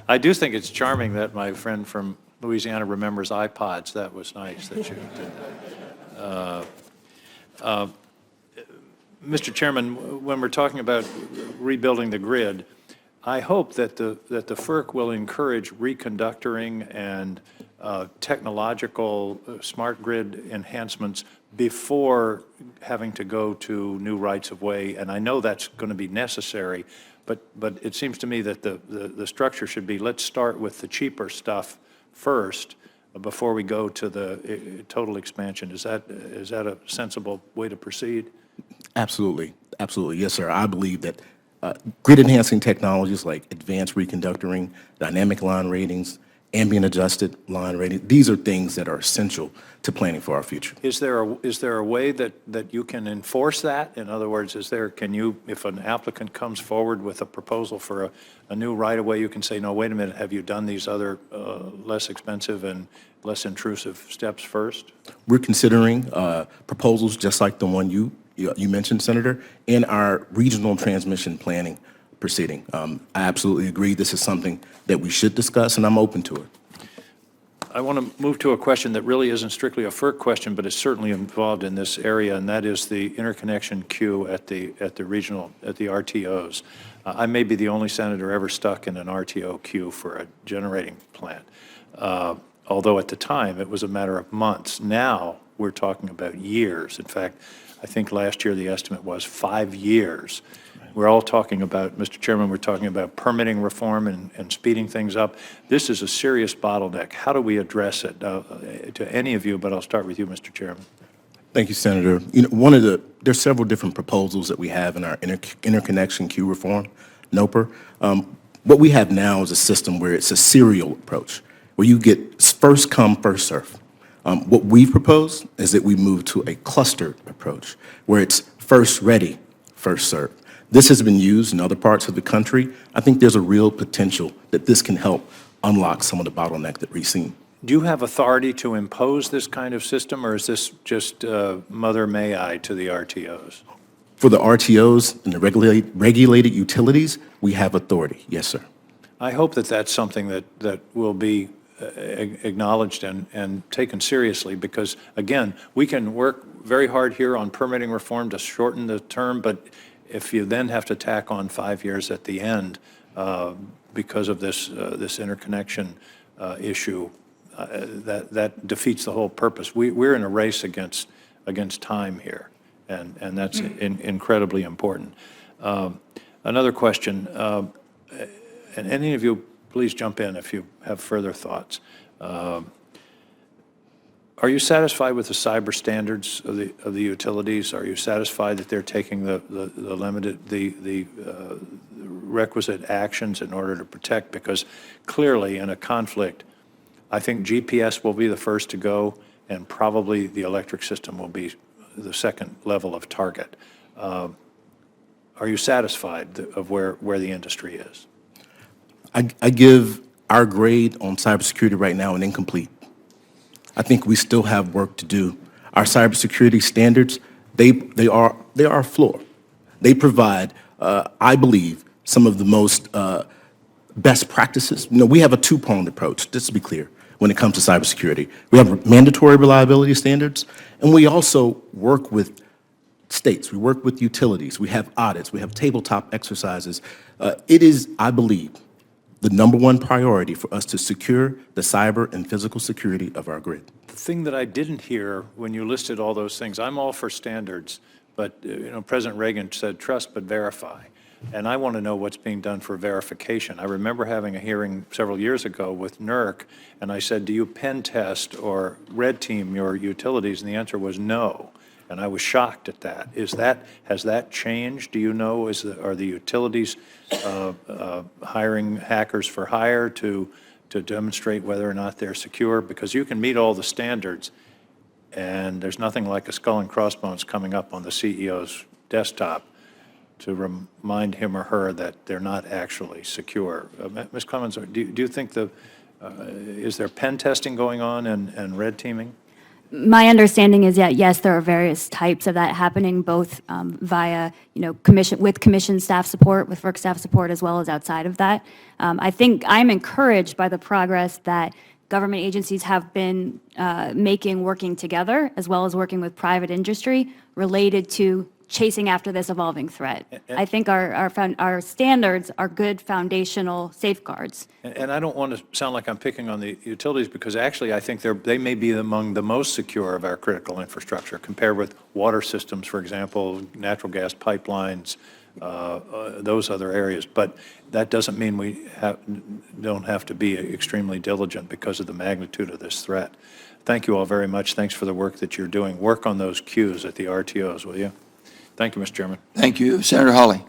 I do think it's charming that my friend from Louisiana remembers iPods. That was nice that you did that. Mr. Chairman, when we're talking about rebuilding the grid, I hope that the FERC will encourage reconductoring and technological smart grid enhancements before having to go to new rights of way. And I know that's going to be necessary, but it seems to me that the structure should be, let's start with the cheaper stuff first before we go to the total expansion. Is that a sensible way to proceed? Absolutely. Absolutely. Yes, sir. I believe that grid enhancing technologies like advanced reconductoring, dynamic line ratings, ambient adjusted line rating, these are things that are essential to planning for our future. Is there a way that you can enforce that? In other words, can you, if an applicant comes forward with a proposal for a new right-of-way, you can say, no, wait a minute, have you done these other less expensive and less intrusive steps first? We're considering proposals just like the one you mentioned, Senator, in our regional transmission planning proceeding. I absolutely agree this is something that we should discuss, and I'm open to it. I want to move to a question that really isn't strictly a FERC question, but is certainly involved in this area, and that is the interconnection queue at the RTOs. I may be the only senator ever stuck in an RTO queue for a generating plant, although at the time it was a matter of months. Now we're talking about years. In fact, I think last year the estimate was 5 years. We're all talking about, Mr. Chairman, we're talking about permitting reform and speeding things up. This is a serious bottleneck. How do we address it? To any of you, but I'll start with you, Mr. Chairman. Thank you, Senator. There's several different proposals that we have in our interconnection queue reform, NOPR. What we have now is a system where it's a serial approach, where you get first come, first serve. What we've proposed is that we move to a clustered approach, where it's first ready, first serve. This has been used in other parts of the country. I think there's a real potential that this can help unlock some of the bottleneck that we've seen. Do you have authority to impose this kind of system, or is this just mother may I to the RTOs? For the RTOs and the regulated utilities, we have authority. Yes, sir. I hope that that's something that will be acknowledged and taken seriously, because, again, we can work very hard here on permitting reform to shorten the term, but if you then have to tack on 5 years at the end because of this interconnection issue, that defeats the whole purpose. We're in a race against time here, and that's incredibly important. Another question, and any of you, please jump in if you have further thoughts. Are you satisfied with the cyber standards of the utilities? Are you satisfied that they're taking the requisite actions in order to protect? Because clearly, in a conflict, I think GPS will be the first to go, and probably the electric system will be the second level of target. Are you satisfied of where the industry is? I give our grade on cybersecurity right now an incomplete. I think we still have work to do. Our cybersecurity standards, they are a floor. They provide, I believe, some of the most best practices. We have a two-pronged approach, just to be clear, when it comes to cybersecurity. We have mandatory reliability standards, and we also work with states. We work with utilities. We have audits. We have tabletop exercises. It is, I believe, the #1 priority for us to secure the cyber and physical security of our grid. The thing that I didn't hear when you listed all those things, I'm all for standards, but President Reagan said trust but verify. And I want to know what's being done for verification. I remember having a hearing several years ago with NERC, and I said, do you pen test or red team your utilities? And the answer was no. And I was shocked at that. Has that changed? Do you know, are the utilities hiring hackers for hire to demonstrate whether or not they're secure? Because you can meet all the standards, and there's nothing like a skull and crossbones coming up on the CEO's desktop to remind him or her that they're not actually secure. Ms. Clemons, do you think is there pen testing going on and red teaming? My understanding is that, yes, there are various types of that happening, both via, commission staff support, with FERC staff support, as well as outside of that. I think I'm encouraged by the progress that government agencies have been making, working together, as well as working with private industry related to chasing after this evolving threat. I think our standards are good foundational safeguards. And I don't want to sound like I'm picking on the utilities, because actually I think they may be among the most secure of our critical infrastructure compared with water systems, for example, natural gas pipelines, those other areas. But that doesn't mean we don't have to be extremely diligent because of the magnitude of this threat. Thank you all very much. Thanks for the work that you're doing. Work on those queues at the RTOs, will you? Thank you, Mr. Chairman. Thank you. Senator Hawley.